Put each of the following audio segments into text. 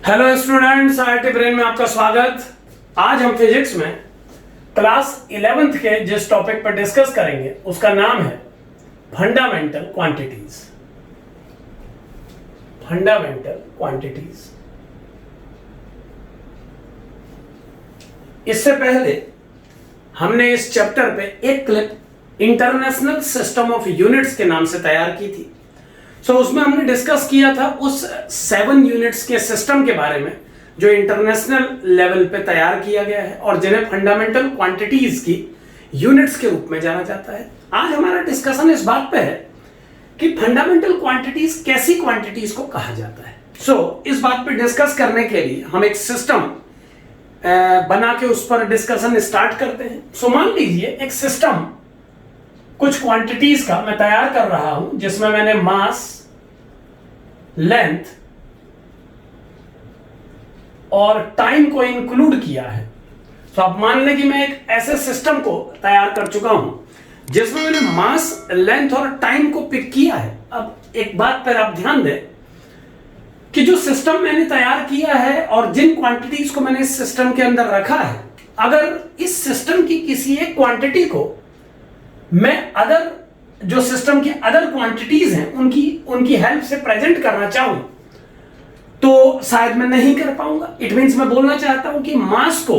Hello students, IIT brain में आपका स्वागत। आज हम फिजिक्स में क्लास 11th के जिस टॉपिक पर डिस्कस करेंगे उसका नाम है फंडामेंटल क्वांटिटीज। Fundamental quantities. इससे पहले हमने इस चैप्टर पे एक clip international system of units के नाम से तैयार की थी। उसमें हमने डिस्कस किया था उस 7 यूनिट्स के सिस्टम के बारे में जो इंटरनेशनल लेवल पे तैयार किया गया है और जिन्हें फंडामेंटल क्वांटिटीज की यूनिट्स के रूप में जाना जाता है। आज हमारा डिस्कशन इस बात पे है कि फंडामेंटल क्वांटिटीज कैसी क्वांटिटीज को कहा जाता है। इस बात पे डिस्कस करने के लिए हम एक सिस्टम बना के उस पर डिस्कशन स्टार्ट करते हैं। मान लीजिए एक सिस्टम कुछ क्वांटिटीज का मैं तैयार कर रहा हूं जिसमें मैंने मास, लेंथ और टाइम को इंक्लूड किया है। आप मान लें कि मैं एक ऐसे सिस्टम को तैयार कर चुका हूं जिसमें मैंने मास, लेंथ और टाइम को पिक किया है। अब एक बात पर आप ध्यान दें कि जो सिस्टम मैंने तैयार किया है और जिन क्वांटिटीज को मैंने इस सिस्टम के अंदर रखा है, अगर इस सिस्टम की किसी एक क्वांटिटी को मैं अदर जो सिस्टम की अदर क्वांटिटीज हैं उनकी हेल्प से प्रेजेंट करना चाहूं तो शायद मैं नहीं कर पाऊंगा। इट मींस मैं बोलना चाहता हूं कि मास को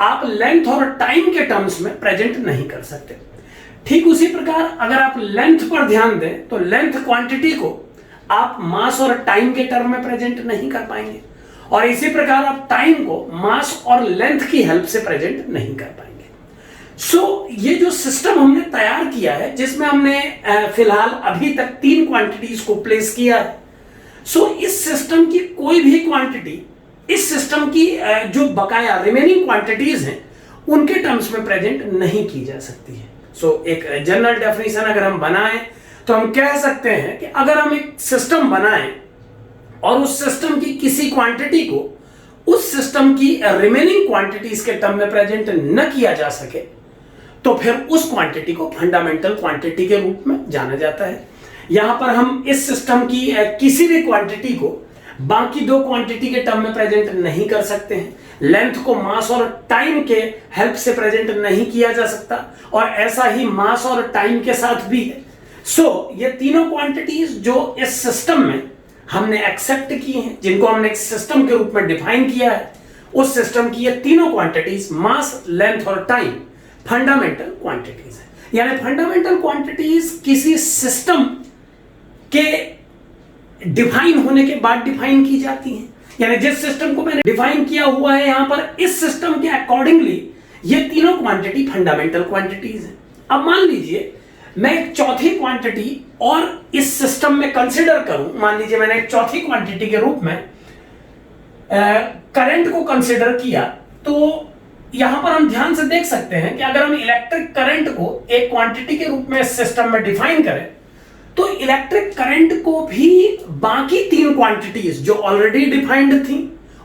आप लेंथ और टाइम के टर्म्स में प्रेजेंट नहीं कर सकते। ठीक उसी प्रकार अगर आप लेंथ पर ध्यान दें तो लेंथ क्वांटिटी को आप मास और टाइम के टर्म में प्रेजेंट नहीं कर पाएंगे, और इसी प्रकार आप टाइम को मास और लेंथ की हेल्प से प्रेजेंट नहीं कर पाएंगे। ये जो सिस्टम हमने तैयार किया है जिसमें हमने फिलहाल अभी तक 3 क्वांटिटीज को प्लेस किया है। इस सिस्टम की कोई भी क्वांटिटी इस सिस्टम की जो बकाया रिमेनिंग क्वांटिटीज हैं उनके टर्म्स में प्रेजेंट नहीं की जा सकती है। एक जनरल डेफिनेशन अगर हम बनाएं तो हम कह सकते हैं कि अगर हम एक सिस्टम बनाएं और उस सिस्टम की किसी क्वांटिटी को उस सिस्टम की रिमेनिंग क्वांटिटीज के टर्म में प्रेजेंट न किया जा सके तो फिर उस क्वांटिटी को फंडामेंटल क्वांटिटी के रूप में जाना जाता है। यहां पर हम इस सिस्टम की किसी भी क्वांटिटी को बाकी 2 क्वांटिटी के टर्म में प्रेजेंट नहीं कर सकते हैं। लेंथ को मास और टाइम के हेल्प से प्रेजेंट नहीं किया जा सकता, और ऐसा ही मास और टाइम के साथ भी है। ये तीनों क्वांटिटीज जो इस सिस्टम में हमने एक्सेप्ट की हैं, जिनको हमने एक सिस्टम के रूप में डिफाइन किया है, उस सिस्टम की ये तीनों क्वांटिटीज मास, लेंथ और टाइम फंडामेंटल क्वांटिटीज है। यानी फंडामेंटल क्वांटिटीज किसी सिस्टम के डिफाइन होने के बाद डिफाइन की जाती हैं। यानी जिस सिस्टम को मैंने डिफाइन किया हुआ है यहां पर, इस सिस्टम के अकॉर्डिंगली ये तीनों क्वांटिटी फंडामेंटल क्वांटिटीज है। अब मान लीजिए मैं एक चौथी क्वांटिटी और इस सिस्टम में कंसीडर करूं। मान लीजिए मैंने एक चौथी क्वांटिटी के रूप में करंट को कंसीडर किया, तो यहां पर हम ध्यान से देख सकते हैं कि अगर हम इलेक्ट्रिक करंट को एक क्वांटिटी के रूप में इस सिस्टम में डिफाइन करें तो इलेक्ट्रिक करंट को भी बाकी 3 क्वांटिटीज जो ऑलरेडी डिफाइंड थी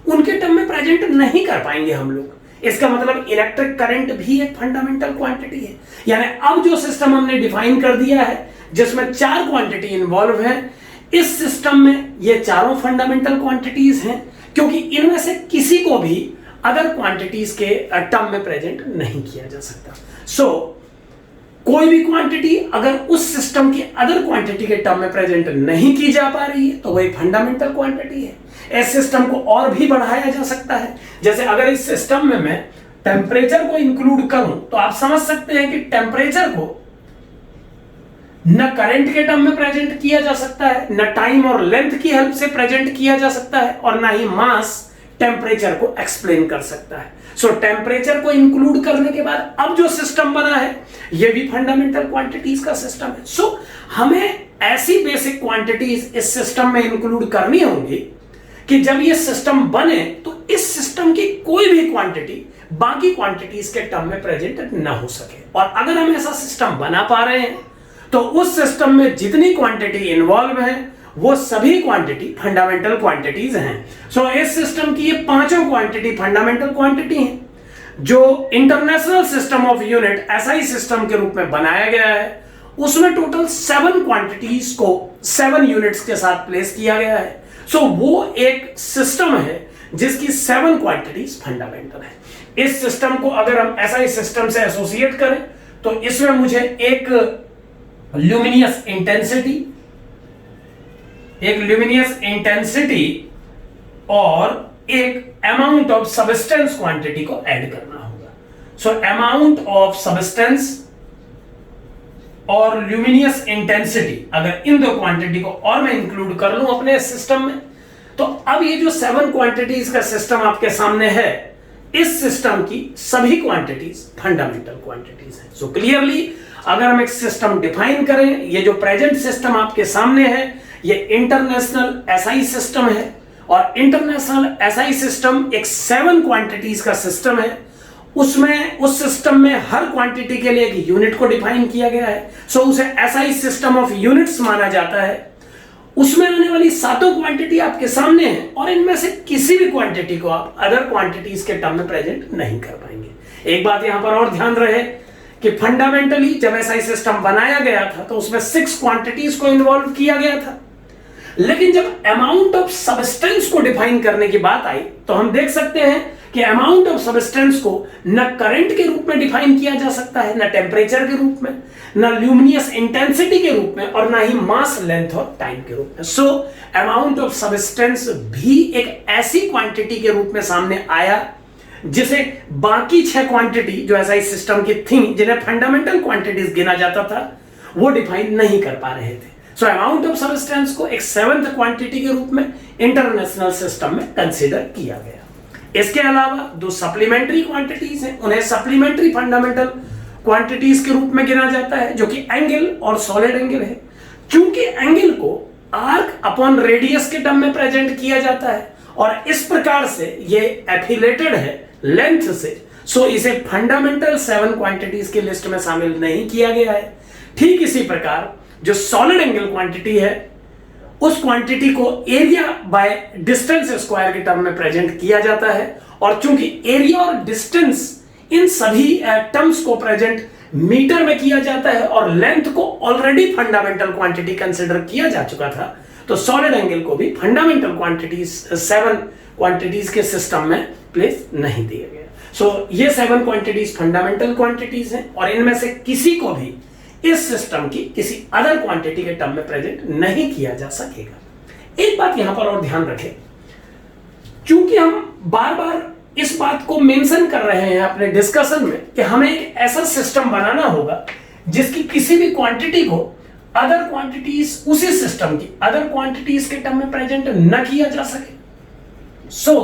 उनके टर्म में प्रेजेंट नहीं कर पाएंगे हम लोग। इसका मतलब इलेक्ट्रिक करंट भी एक फंडामेंटल क्वांटिटी है। यानी अब जो सिस्टम हमने डिफाइन कर दिया है जिसमें 4 क्वांटिटी इन्वॉल्व है, इस सिस्टम में ये चारों फंडामेंटल क्वांटिटीज हैं, क्योंकि इनमें से किसी को भी अदर क्वांटिटीज के टर्म में प्रेजेंट नहीं किया जा सकता। कोई भी क्वांटिटी अगर उस सिस्टम की अदर क्वांटिटी के टर्म में प्रेजेंट नहीं की जा पा रही है तो वही फंडामेंटल क्वांटिटी है। इस सिस्टम को और भी बढ़ाया जा सकता है। जैसे अगर इस सिस्टम में मैं टेम्परेचर को इंक्लूड करूं तो आप समझ सकते हैं कि टेम्परेचर को न करंट के टर्म में प्रेजेंट किया जा सकता है, न टाइम और लेंथ की हेल्प से प्रेजेंट किया जा सकता है, और ना ही मास टेम्परेचर को एक्सप्लेन कर सकता है। टेम्परेचर को इंक्लूड करने के बाद अब जो सिस्टम बना है यह भी फंडामेंटल क्वांटिटीज का सिस्टम है। हमें ऐसी बेसिक क्वांटिटीज इस सिस्टम में इंक्लूड करनी होंगी कि जब यह सिस्टम बने तो इस सिस्टम की कोई भी क्वांटिटी बाकी क्वांटिटीज के टर्म में प्रेजेंट ना हो सके। और अगर हम ऐसा सिस्टम बना पा रहे हैं तो उस सिस्टम में जितनी क्वांटिटी इन्वॉल्व है वो सभी क्वांटिटी फंडामेंटल क्वांटिटीज हैं। इस सिस्टम की ये 5 क्वांटिटी फंडामेंटल क्वांटिटी हैं जो international system of unit SI system के रूप में बनाया गया है। उसमें टोटल 7 क्वांटिटीज को 7 यूनिट्स के साथ प्लेस किया गया है। वो एक सिस्टम है जिसकी 7 क्वांटिटीज फंडामेंटल है। इस सिस्टम को अगर हम SI सिस्टम से एसोसिएट करें तो इसमें मुझे एक ल्यूमिनियस इंटेंसिटी और एक अमाउंट ऑफ सबस्टेंस क्वांटिटी को ऐड करना होगा। सो अमाउंट ऑफ सबस्टेंस और ल्यूमिनियस इंटेंसिटी, अगर इन दो क्वांटिटी को और मैं इंक्लूड कर लूं अपने सिस्टम में, तो अब ये जो 7 क्वांटिटीज का सिस्टम आपके सामने है, इस सिस्टम की सभी क्वांटिटीज फंडामेंटल क्वांटिटीज हैं। सो क्लियरली अगर हम एक सिस्टम डिफाइन करें, ये जो प्रेजेंट सिस्टम आपके सामने है ये इंटरनेशनल SI सिस्टम है, और इंटरनेशनल SI सिस्टम एक 7 क्वांटिटीज का सिस्टम है। उसमें उस सिस्टम में हर क्वांटिटी के लिए एक यूनिट को डिफाइन किया गया है। सो उसे SI सिस्टम ऑफ यूनिट्स माना जाता है। उसमें आने वाली 7 क्वांटिटी आपके सामने है, और इनमें से किसी भी क्वांटिटी को आप अदर क्वांटिटीज के टर्म में प्रेजेंट नहीं कर पाएंगे। एक बात यहां पर और ध्यान रहे कि फंडामेंटली जब SI सिस्टम बनाया गया था तो उसमें 6 क्वांटिटीज को इन्वॉल्व किया गया था, लेकिन जब अमाउंट ऑफ सबस्टेंस को डिफाइन करने की बात आई तो हम देख सकते हैं कि अमाउंट ऑफ सबस्टेंस को न करंट के रूप में डिफाइन किया जा सकता है, न टेम्परेचर के रूप में, न ल्यूमिनियस इंटेंसिटी के रूप में, और न ही मास, लेंथ और टाइम के रूप में। सो अमाउंट ऑफ सबस्टेंस भी एक ऐसी क्वांटिटी के रूप में सामने आया जिसे बाकी 6 क्वांटिटी जो SI सिस्टम की थी, जिन्हें फंडामेंटल क्वांटिटीज गिना जाता था, वो डिफाइन नहीं कर पा रहे थे। सो अमाउंट ऑफ सबस्टेंस को एक 7th क्वांटिटी के रूप में इंटरनेशनल सिस्टम में कंसीडर किया गया। इसके अलावा 2 सप्लीमेंट्री क्वांटिटीज हैं, उन्हें सप्लीमेंट्री फंडामेंटल क्वांटिटीज के रूप में गिना जाता है, जो कि एंगल और सॉलिड एंगल है। क्योंकि एंगल को आर्क अपॉन रेडियस के टर्म में प्रेजेंट किया जाता है और इस प्रकार से ये एफिलेटेड है लेंथ से, सो इसे फंडामेंटल 7 क्वांटिटीज की लिस्ट में शामिल नहीं किया गया है। ठीक इसी प्रकार जो सॉलिड एंगल क्वांटिटी है, उस क्वांटिटी को एरिया बाय डिस्टेंस स्क्वायर के टर्म में प्रेजेंट किया जाता है, और चूंकि एरिया और डिस्टेंस इन सभी टर्म्स को प्रेजेंट मीटर में किया जाता है और लेंथ को ऑलरेडी फंडामेंटल क्वांटिटी कंसीडर किया जा चुका था, तो सॉलिड एंगल को भी फंडामेंटल क्वांटिटीज 7 क्वांटिटीज के सिस्टम में प्लेस नहीं दिया गया। सो ये 7 क्वांटिटीज फंडामेंटल क्वांटिटीज हैं, और इनमें से किसी को भी इस सिस्टम की किसी अदर क्वांटिटी के टर्म में प्रेजेंट नहीं किया जा सकेगा। एक बात यहां पर और ध्यान रखें, क्योंकि हम बार बार इस बात को मेंशन कर रहे हैं अपने डिस्कशन में कि हमें एक ऐसा सिस्टम बनाना होगा जिसकी किसी भी क्वांटिटी को अदर क्वांटिटीज, उसी सिस्टम की अदर क्वांटिटीज के टर्म में प्रेजेंट न किया जा सके। सो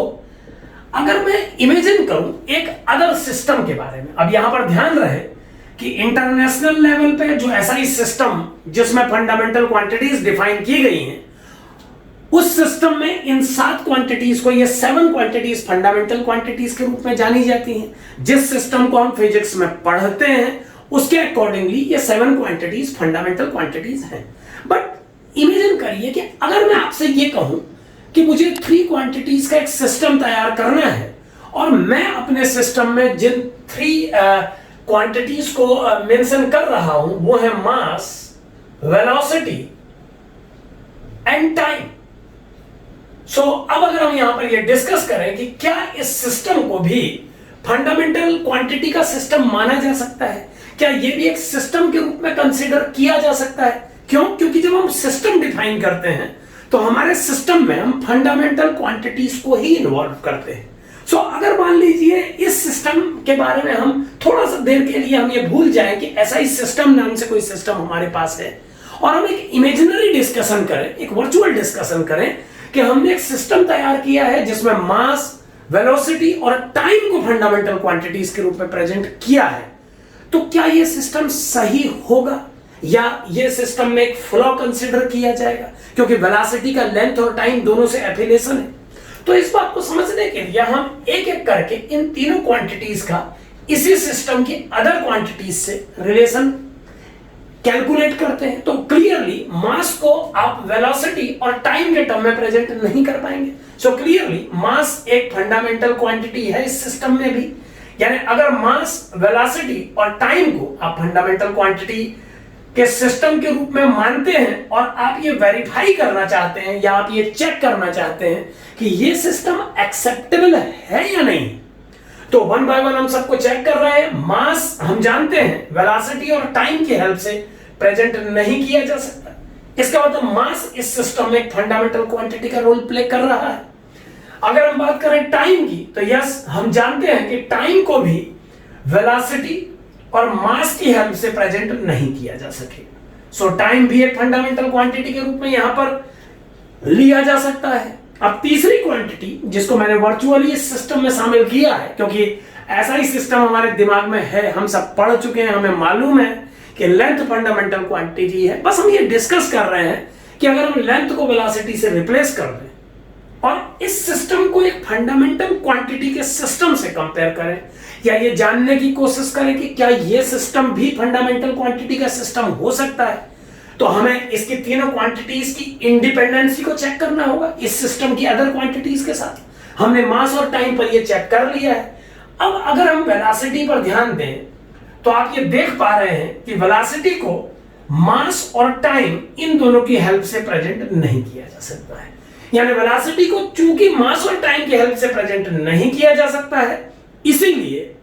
अगर मैं इमेजिन करूं एक अदर सिस्टम के बारे में, अब यहां पर ध्यान रहे कि इंटरनेशनल लेवल पे जो SI सिस्टम जिसमें फंडामेंटल क्वांटिटीज डिफाइन की गई हैं, उस सिस्टम में इन 7 क्वांटिटीज को, ये 7 क्वांटिटीज फंडामेंटल क्वांटिटीज के रूप में जानी जाती हैं। जिस सिस्टम को हम फिजिक्स में पढ़ते हैं उसके अकॉर्डिंगली ये 7 क्वांटिटीज फंडामेंटल क्वांटिटीज हैं। बट इमेजिन करिए कि अगर मैं आपसे ये कहूं कि मुझे 3 क्वांटिटीज का एक सिस्टम तैयार करना है, और मैं अपने सिस्टम में जिन 3 क्वांटिटीज को मेंशन कर रहा हूं वो है मास, वेलोसिटी एंड टाइम। सो अब अगर हम यहां पर ये डिस्कस करें कि क्या इस सिस्टम को भी फंडामेंटल क्वांटिटी का सिस्टम माना जा सकता है, क्या ये भी एक सिस्टम के रूप में कंसीडर किया जा सकता है? क्यों? क्योंकि जब हम सिस्टम डिफाइन करते हैं तो हमारे सिस्टम में हम फंडामेंटल क्वांटिटीज को ही इन्वॉल्व करते हैं। सो अगर मान लीजिए इस सिस्टम के बारे में हम थोड़ा सा देर के लिए हम ये भूल जाएं कि SI सिस्टम नाम से कोई सिस्टम हमारे पास है, और हम एक इमेजिनरी डिस्कशन करें, एक वर्चुअल डिस्कशन करें कि हमने एक सिस्टम तैयार किया है जिसमें मास, वेलोसिटी और टाइम को फंडामेंटल क्वांटिटीज के रूप में प्रेजेंट किया है, तो क्या यह सिस्टम सही होगा या यह सिस्टम में एक फ्लॉ कंसीडर किया जाएगा? क्योंकि वेलोसिटी का लेंथ और टाइम दोनों से एफिलिएशन है। तो इस बात को समझने के लिए हम एक एक करके इन तीनों क्वांटिटीज का इसी सिस्टम की अदर क्वांटिटीज से रिलेशन कैलकुलेट करते हैं। तो क्लियरली मास को आप वेलोसिटी और टाइम के टर्म में प्रेजेंट नहीं कर पाएंगे। सो क्लियरली मास एक फंडामेंटल क्वांटिटी है इस सिस्टम में भी, यानी अगर मास, वेलोसिटी और टाइम को आप फंडामेंटल क्वांटिटी के सिस्टम के रूप में मानते हैं और आप ये वेरीफाई करना चाहते हैं या आप ये चेक करना चाहते हैं कि ये सिस्टम एक्सेप्टेबल है या नहीं, तो वन बाय वन हम सबको चेक कर रहे हैं। मास हम जानते हैं वेलोसिटी और टाइम की हेल्प से प्रेजेंट नहीं किया जा सकता। इसका मतलब मास इस सिस्टम में एक फंडामेंटल क्वांटिटी का रोल प्ले कर रहा है। अगर हम बात करें टाइम की, तो यस हम जानते हैं कि टाइम को भी वेलोसिटी और मास की हेल्प से प्रेजेंट नहीं किया जा सकेगा। सो टाइम भी एक फंडामेंटल क्वांटिटी के रूप में यहां पर लिया जा सकता है। अब तीसरी क्वांटिटी जिसको मैंने वर्चुअली इस सिस्टम में शामिल किया है, क्योंकि ऐसा ही सिस्टम हमारे दिमाग में है, हम सब पढ़ चुके हैं, हमें मालूम है कि लेंथ फंडामेंटल क्वांटिटी है। बस हम ये डिस्कस कर रहे हैं कि अगर हम लेंथ को वेलोसिटी से रिप्लेस कर दें और इस सिस्टम को एक फंडामेंटल क्वांटिटी के सिस्टम से कंपेयर करें, या ये जानने की कोशिश करें कि क्या ये सिस्टम भी फंडामेंटल क्वांटिटी का सिस्टम हो सकता है, तो हमें इसकी तीनों क्वांटिटीज की इंडिपेंडेंसी को चेक करना होगा इस सिस्टम की अदर क्वांटिटीज के साथ। हमने मास और टाइम पर ये चेक कर लिया है। अब अगर हम वेलोसिटी पर ध्यान दें तो आप ये देख पा रहे हैं कि वेलोसिटी को मास और टाइम इन दोनों की हेल्प से प्रेजेंट नहीं किया जा सकता है। यानी वेलोसिटी को चूंकि मास और टाइम की हेल्प से प्रेजेंट नहीं किया जा सकता है, इसीलिए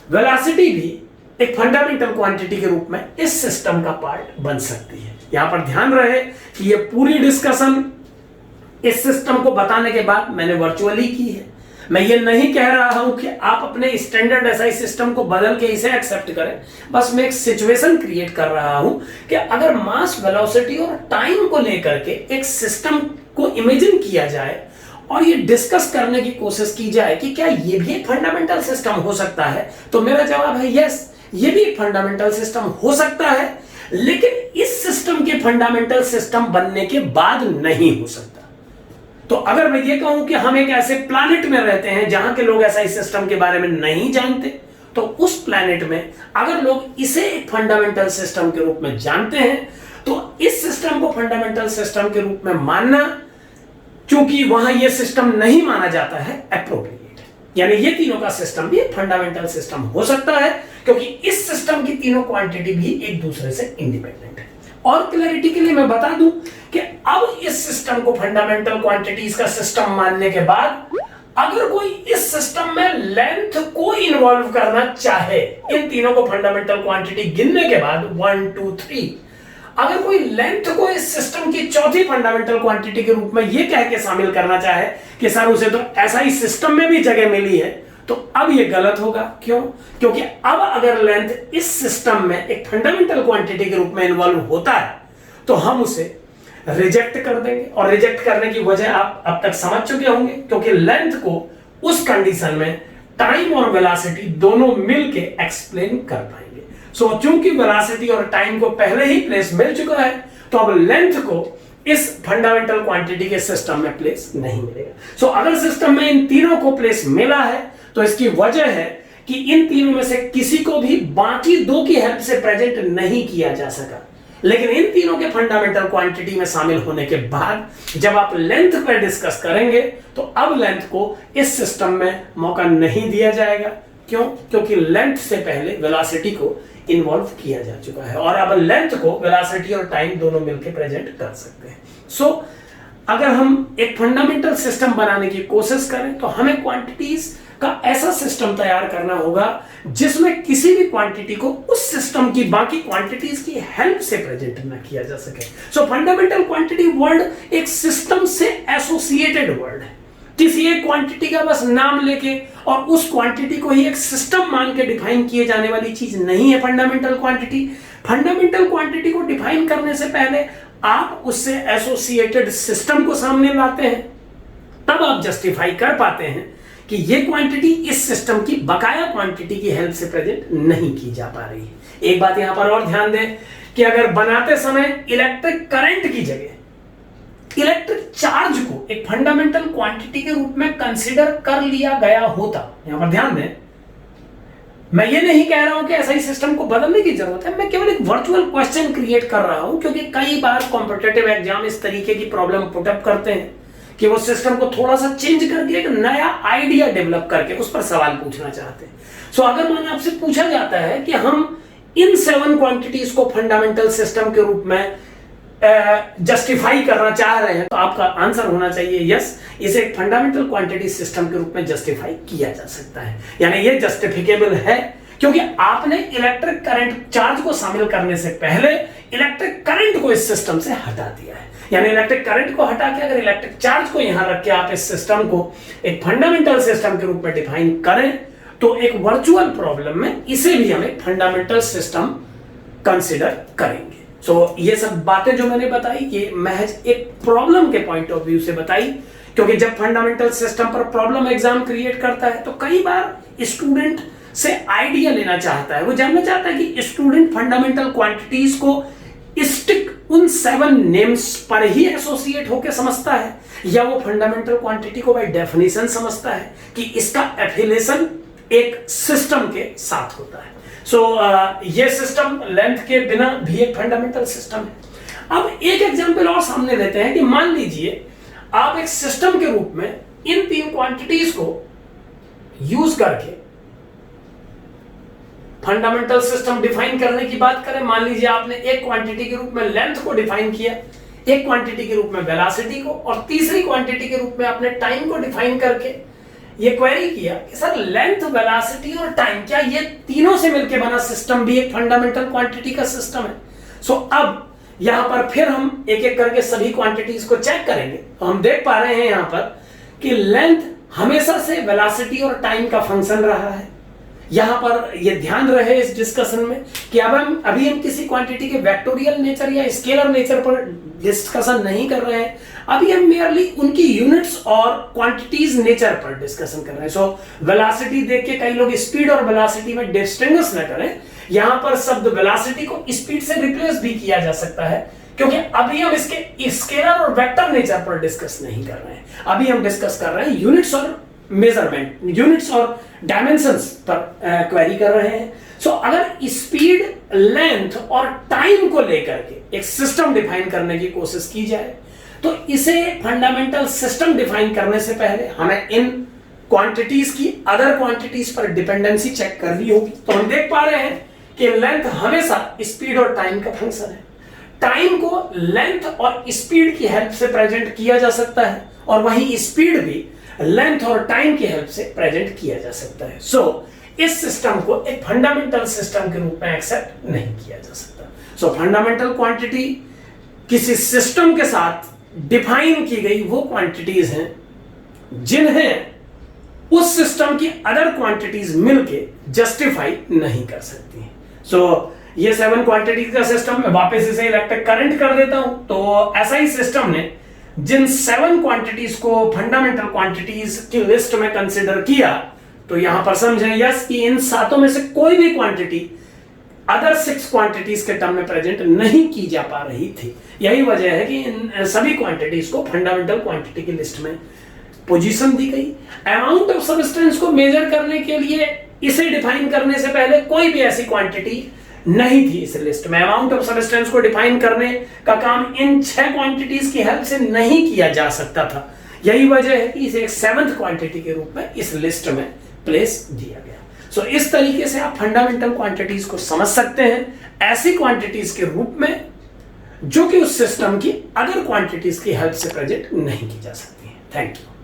वेलोसिटी भी एक फंडामेंटल क्वांटिटी के रूप में इस सिस्टम का पार्ट बन सकती है। यहां पर ध्यान रहे कि ये पूरी डिस्कशन इस सिस्टम को बताने के बाद मैंने वर्चुअली की है। मैं ये नहीं कह रहा हूं कि आप अपने स्टैंडर्ड एसआई सिस्टम को बदल के इसे एक्सेप्ट करें, बस मैं एक सिचुएशन क्रिएट कर रहा हूं कि अगर मास, वेलोसिटी और टाइम को लेकर के एक सिस्टम को इमेजिन किया जाए और ये डिस्कस करने की कोशिश की जाए कि क्या ये भी एक फंडामेंटल सिस्टम हो सकता है, तो मेरा जवाब है यस, ये भी एक फंडामेंटल सिस्टम हो सकता है, लेकिन इस सिस्टम के फंडामेंटल सिस्टम बनने के बाद नहीं हो सकता। तो अगर मैं ये कहूं कि हम एक ऐसे प्लैनेट में रहते हैं जहां के लोग ऐसा इस सिस्टम के बारे में नहीं जानते, तो उस प्लैनेट में अगर लोग इसे एक फंडामेंटल सिस्टम के रूप में जानते हैं, तो इस सिस्टम को फंडामेंटल सिस्टम के रूप में मानना, क्योंकि वहां यह सिस्टम नहीं माना जाता है, एप्रोप्रिएट है। यानी ये तीनों का सिस्टम भी एक फंडामेंटल सिस्टम हो सकता है, क्योंकि इस सिस्टम की तीनों क्वांटिटी भी एक दूसरे से इंडिपेंडेंट है। और क्लैरिटी के लिए मैं बता दूं कि अब इस सिस्टम को फंडामेंटल क्वांटिटीज का सिस्टम मानने के बाद अगर कोई इस सिस्टम में लेंथ को इन्वॉल्व करना चाहे, इन तीनों को फंडामेंटल क्वांटिटी गिनने के बाद 1 2 3, अगर कोई लेंथ को इस सिस्टम की चौथी फंडामेंटल क्वांटिटी के रूप में यह कह के शामिल करना चाहे कि सर उसे तो ऐसा ही सिस्टम में भी जगह मिली है, तो अब यह गलत होगा। क्यों? क्योंकि अब अगर लेंथ इस सिस्टम में एक फंडामेंटल क्वांटिटी के रूप में इन्वॉल्व होता है, तो हम उसे रिजेक्ट कर देंगे। और रिजेक्ट करने की वजह आप अब तक समझ चुके होंगे, क्योंकि लेंथ को उस कंडीशन में टाइम और वेलोसिटी दोनों मिलके एक्सप्लेन कर पाएंगे। सो चूंकि वेलोसिटी और टाइम को पहले ही प्लेस मिल चुका है, तो अब लेंथ को इस फंडामेंटल क्वांटिटी के सिस्टम में प्लेस नहीं मिलेगा। सो अगर सिस्टम में इन तीनों को प्लेस मिला है, तो इसकी वजह है कि इन तीनों में से किसी को भी बाकी दो की हेल्प से प्रेजेंट नहीं किया जा सका। लेकिन इन तीनों के फंडामेंटल क्वांटिटी में शामिल होने के बाद जब आप लेंथ पर डिस्कस करेंगे, तो अब लेंथ को इस सिस्टम में मौका नहीं दिया जाएगा। क्यों? क्योंकि लेंथ से पहले वेलोसिटी को इन्वॉल्व किया जा चुका है, और अब लेंथ को वेलोसिटी और टाइम दोनों मिलकर प्रेजेंट कर सकते हैं। सो अगर हम एक फंडामेंटल सिस्टम बनाने की कोशिश करें, तो हमें क्वांटिटीज का ऐसा सिस्टम तैयार करना होगा जिसमें किसी भी क्वांटिटी को उस सिस्टम की बाकी क्वांटिटीज की हेल्प से प्रेजेंट ना किया जा सके। सो फंडामेंटल क्वांटिटी वर्ड एक सिस्टम से एसोसिएटेड वर्ड है। किसी एक क्वांटिटी का बस नाम लेके और उस क्वांटिटी को ही एक सिस्टम मान के डिफाइन किए जाने वाली चीज नहीं है फंडामेंटल क्वांटिटी। फंडामेंटल क्वांटिटी को डिफाइन करने से पहले आप उससे एसोसिएटेड सिस्टम को सामने लाते हैं, तब आप जस्टिफाई कर पाते हैं कि ये क्वांटिटी इस सिस्टम की बकाया क्वांटिटी की हेल्प से प्रेजेंट नहीं की जा पा रही है। एक बात यहां पर और ध्यान दें कि अगर बनाते समय इलेक्ट्रिक करंट की जगह इलेक्ट्रिक चार्ज को एक फंडामेंटल क्वांटिटी के रूप में कंसीडर कर लिया गया होता, यहां पर ध्यान दें, मैं ये नहीं कह रहा हूं कि ऐसा ही सिस्टम को बदलने की जरूरत है, मैं केवल एक वर्चुअल क्वेश्चन क्रिएट कर रहा हूं, क्योंकि कई बार कॉम्पिटिटिव एग्जाम इस तरीके की प्रॉब्लम पुटअप करते हैं कि वो सिस्टम को थोड़ा सा चेंज करके एक नया आइडिया डेवलप करके उस पर सवाल पूछना चाहते हैं। सो अगर मैंने आपसे पूछा जाता है कि हम इन 7 क्वांटिटीज को फंडामेंटल सिस्टम के रूप में जस्टिफाई करना चाह रहे हैं, तो आपका आंसर होना चाहिए यस, इसे एक फंडामेंटल क्वांटिटी सिस्टम के रूप में जस्टिफाई किया जा सकता है, यानी ये जस्टिफिकेबल है क्योंकि आपने इलेक्ट्रिक करंट चार्ज को शामिल करने से पहले इलेक्ट्रिक करंट को इस सिस्टम से हटा दिया है। यानी इलेक्ट्रिक करंट को हटा के अगर इलेक्ट्रिक चार्ज को यहां रख के आप इस सिस्टम को एक फंडामेंटल सिस्टम के रूप में डिफाइन करें तो एक वर्चुअल प्रॉब्लम में इसे भी हम एक फंडामेंटल सिस्टम कंसिडर करेंगे। सो ये सब बातें जो मैंने बताई ये महज एक प्रॉब्लम के पॉइंट ऑफ व्यू से बताई, क्योंकि जब फंडामेंटल सिस्टम पर प्रॉब्लम एग्जाम क्रिएट करता है तो कई बार स्टूडेंट से आइडिया लेना चाहता है, वो जानना चाहता है कि स्टूडेंट फंडामेंटल क्वांटिटीज को स्टिक उन 7 नेम्स पर ही एसोसिएट होकर समझता है या वो फंडामेंटल क्वांटिटी को बाय डेफिनेशन समझता है कि इसका एफिलिएशन एक सिस्टम के साथ होता है। सो ये सिस्टम लेंथ के बिना भी एक फंडामेंटल सिस्टम है। अब एक एग्जांपल और सामने लेते हैं कि मान लीजिए आप एक सिस्टम के रूप में इन 3 क्वांटिटीज को यूज करके फंडामेंटल सिस्टम डिफाइन करने की बात करें। मान लीजिए आपने एक क्वांटिटी के रूप में लेंथ को डिफाइन किया, एक क्वांटिटी के रूप में वेलोसिटी को, और तीसरी क्वांटिटी के रूप में आपने टाइम को डिफाइन करके ये क्वेरी किया कि सर लेंथ, वेलोसिटी और टाइम, क्या ये तीनों से मिलकर बना सिस्टम भी एक फंडामेंटल क्वांटिटी का सिस्टम है? सो अब यहां पर फिर हम एक एक करके सभी क्वांटिटीज को चेक करेंगे। तो हम देख पा रहे हैं यहां पर कि लेंथ हमेशा से वेलोसिटी और टाइम का फंक्शन रहा है। यहां पर यह ध्यान रहे इस डिस्कशन में कि अब अभी हम किसी क्वांटिटी के वेक्टोरियल नेचर या स्केलर नेचर पर डिस्कशन नहीं कर रहे हैं, अभी हम मेयरली उनकी यूनिट्स और क्वांटिटीज नेचर पर डिस्कशन कर रहे हैं। सो वेलोसिटी देख के कई लोग स्पीड और वेलोसिटी में डिस्टिंग्विश न करें, यहां पर शब्द वेलोसिटी को स्पीड से रिप्लेस भी किया जा सकता है, क्योंकि अभी हम इसके स्केलर और वेक्टर नेचर पर डिस्कस नहीं कर रहे हैं, अभी हम डिस्कस कर रहे हैं यूनिट्स और मेजरमेंट, यूनिट्स और डायमेंशंस पर क्वेरी कर रहे हैं। सो अगर स्पीड, लेंथ और टाइम को लेकर के एक सिस्टम डिफाइन करने की कोशिश की जाए तो इसे फंडामेंटल सिस्टम डिफाइन करने से पहले हमें इन क्वांटिटीज की अदर क्वांटिटीज पर डिपेंडेंसी चेक करनी होगी। तो हम देख पा रहे हैं कि लेंथ हमेशा स्पीड और टाइम का फंक्शन है, टाइम को लेंथ और स्पीड की हेल्प से प्रेजेंट किया जा सकता है और वहीं स्पीड भी लेंथ और टाइम की हेल्प से प्रेजेंट किया जा सकता है। सो इस सिस्टम को एक फंडामेंटल सिस्टम के रूप में एक्सेप्ट नहीं किया जा सकता। सो फंडामेंटल क्वांटिटी किसी सिस्टम के साथ डिफाइन की गई वो क्वांटिटीज हैं जिन्हें उस सिस्टम की अदर क्वांटिटीज मिलके जस्टिफाई नहीं कर सकती हैं। सो ये 7 क्वांटिटीज का सिस्टम, मैं वापस इसे इलेक्ट्रिक करंट कर देता हूं। तो ऐसा ही सिस्टम ने जिन 7 क्वांटिटीज को फंडामेंटल क्वांटिटीज की लिस्ट में कंसीडर किया, तो यहां पर समझें यस कि इन 7 में से कोई भी क्वांटिटी अदर 6 क्वांटिटीज के टर्म में प्रेजेंट नहीं की जा पा रही थी। यही वजह है कि इन सभी क्वांटिटीज को फंडामेंटल क्वांटिटी की लिस्ट में पोजीशन दी गई। अमाउंट ऑफ सब्सटेंस को मेजर करने के लिए इसे डिफाइन करने से पहले कोई भी ऐसी क्वांटिटी नहीं थी इस लिस्ट में। अमाउंट ऑफ सब्सटेंस को डिफाइन करने का काम इन 6 क्वांटिटीज की हेल्प से नहीं किया जा सकता था। यही वजह है कि इसे एक 7th क्वांटिटी के रूप में इस लिस्ट में प्लेस दिया गया। सो इस तरीके से आप फंडामेंटल क्वांटिटीज को समझ सकते हैं, ऐसी क्वांटिटीज के रूप में जो कि उस सिस्टम की अदर क्वांटिटीज की हेल्प से प्रेजेंट नहीं की जा सकती है। Thank you.